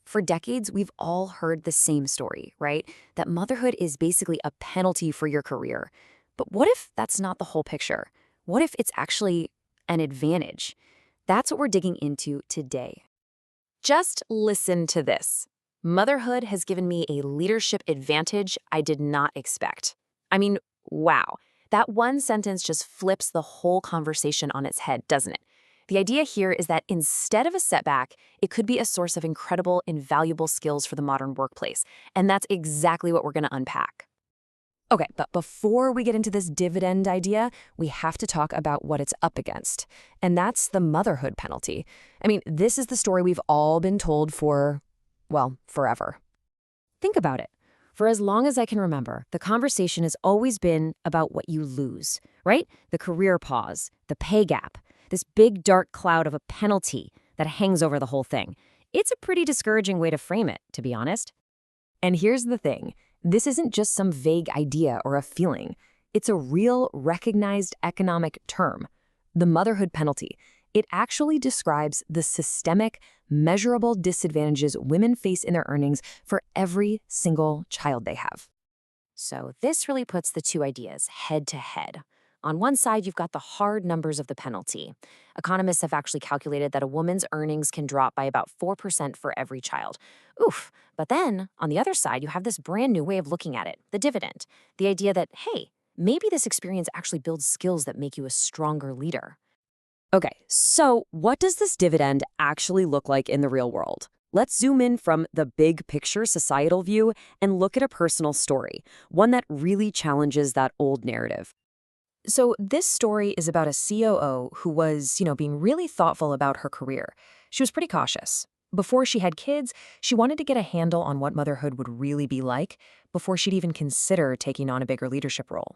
For decades, we've all heard the same story, right? That motherhood is basically a penalty for your career. But what if that's not the whole picture? What if it's actually an advantage? That's what we're digging into today. Just listen to this. Motherhood has given me a leadership advantage I did not expect. I mean, wow. That one sentence just flips the whole conversation on its head, doesn't it? The idea here is that instead of a setback, it could be a source of incredible, invaluable skills for the modern workplace. And that's exactly what we're going to unpack. Okay, but before we get into this dividend idea, we have to talk about what it's up against. And that's the motherhood penalty. I mean, this is the story we've all been told for, well, forever. Think about it. For as long as I can remember, the conversation has always been about what you lose, right? The career pause, the pay gap, this big dark cloud of a penalty that hangs over the whole thing. It's a pretty discouraging way to frame it, to be honest. And here's the thing. This isn't just some vague idea or a feeling. It's a real, recognized economic term, the motherhood penalty. It actually describes the systemic, measurable disadvantages women face in their earnings for every single child they have. So this really puts the two ideas head to head. On one side, you've got the hard numbers of the penalty. Economists have actually calculated that a woman's earnings can drop by about 4% for every child. Oof. But then, on the other side, you have this brand new way of looking at it, the dividend. The idea that, hey, maybe this experience actually builds skills that make you a stronger leader. Okay, so what does this dividend actually look like in the real world? Let's zoom in from the big picture societal view and look at a personal story, one that really challenges that old narrative. So this story is about a COO who was, being really thoughtful about her career. She was pretty cautious. Before she had kids, she wanted to get a handle on what motherhood would really be like before she'd even consider taking on a bigger leadership role.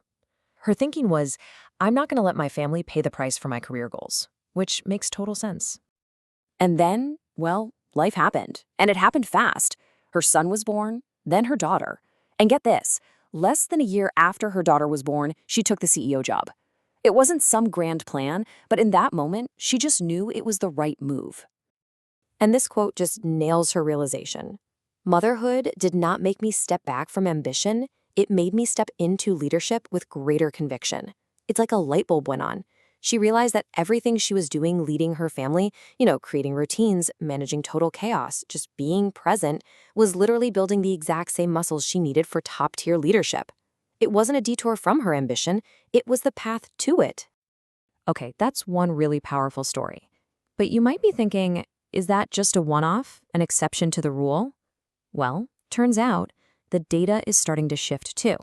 Her thinking was, I'm not going to let my family pay the price for my career goals, which makes total sense. And then, well, life happened, and it happened fast. Her son was born, then her daughter. And get this, less than a year after her daughter was born, she took the CEO job. It wasn't some grand plan, but in that moment, she just knew it was the right move. And this quote just nails her realization. Motherhood did not make me step back from ambition. It made me step into leadership with greater conviction. It's like a light bulb went on. She realized that everything she was doing leading her family, creating routines, managing total chaos, just being present, was literally building the exact same muscles she needed for top-tier leadership. It wasn't a detour from her ambition, it was the path to it. Okay, that's one really powerful story. But you might be thinking, is that just a one-off, an exception to the rule? Well, turns out, the data is starting to shift too.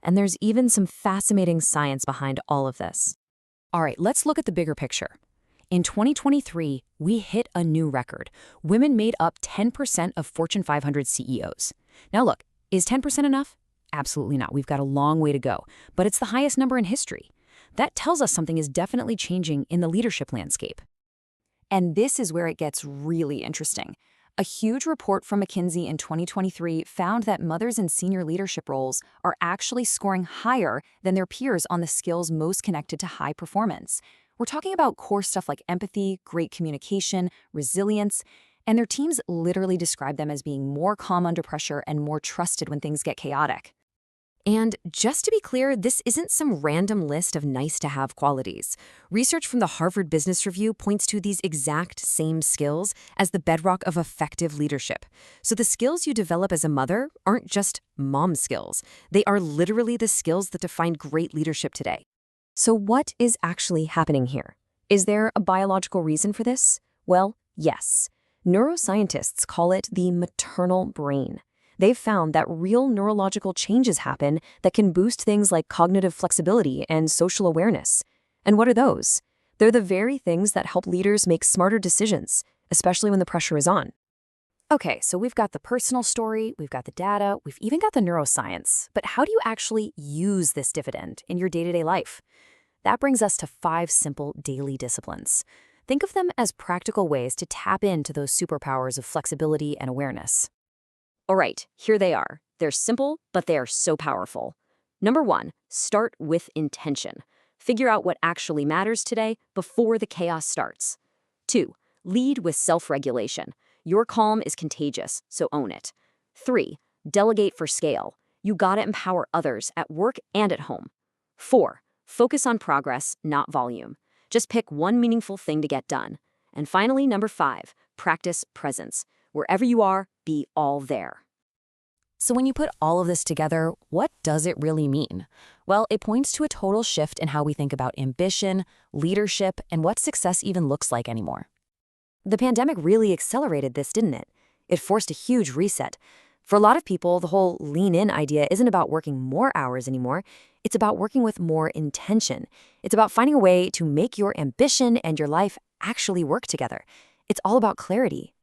And there's even some fascinating science behind all of this. All right, let's look at the bigger picture. In 2023, we hit a new record. Women made up 10% of Fortune 500 CEOs. Now look, is 10% enough? Absolutely not. We've got a long way to go. But it's the highest number in history. That tells us something is definitely changing in the leadership landscape. And this is where it gets really interesting. A huge report from McKinsey in 2023 found that mothers in senior leadership roles are actually scoring higher than their peers on the skills most connected to high performance. We're talking about core stuff like empathy, great communication, resilience, and their teams literally describe them as being more calm under pressure and more trusted when things get chaotic. And just to be clear, this isn't some random list of nice-to-have qualities. Research from the Harvard Business Review points to these exact same skills as the bedrock of effective leadership. So the skills you develop as a mother aren't just mom skills. They are literally the skills that define great leadership today. So what is actually happening here? Is there a biological reason for this? Well, yes. Neuroscientists call it the maternal brain. They've found that real neurological changes happen that can boost things like cognitive flexibility and social awareness. And what are those? They're the very things that help leaders make smarter decisions, especially when the pressure is on. Okay, so we've got the personal story, we've got the data, we've even got the neuroscience. But how do you actually use this dividend in your day-to-day life? That brings us to 5 simple daily disciplines. Think of them as practical ways to tap into those superpowers of flexibility and awareness. All right, here they are. They're simple, but they are so powerful. Number 1, start with intention. Figure out what actually matters today before the chaos starts. 2, lead with self-regulation. Your calm is contagious, so own it. 3. Delegate for scale. You gotta empower others at work and at home. 4. Focus on progress, not volume. Just pick one meaningful thing to get done. And finally, number 5, practice presence. Wherever you are, be all there. So when you put all of this together, what does it really mean? Well, it points to a total shift in how we think about ambition, leadership, and what success even looks like anymore. The pandemic really accelerated this, didn't it? It forced a huge reset. For a lot of people, the whole lean in idea isn't about working more hours anymore. It's about working with more intention. It's about finding a way to make your ambition and your life actually work together. It's all about clarity.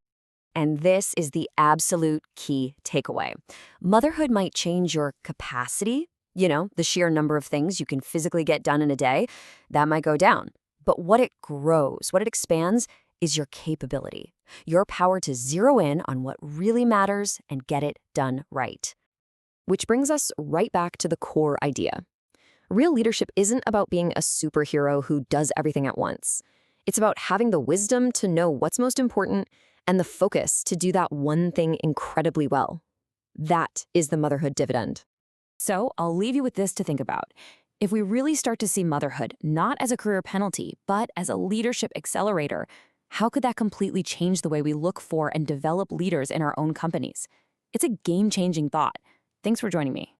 And this is the absolute key takeaway. Motherhood might change your capacity, the sheer number of things you can physically get done in a day. That might go down. But what it grows, what it expands, is your capability, your power to zero in on what really matters and get it done right. Which brings us right back to the core idea. Real leadership isn't about being a superhero who does everything at once. It's about having the wisdom to know what's most important and the focus to do that one thing incredibly well. That is the motherhood dividend. So I'll leave you with this to think about. If we really start to see motherhood not as a career penalty, but as a leadership accelerator, how could that completely change the way we look for and develop leaders in our own companies? It's a game-changing thought. Thanks for joining me.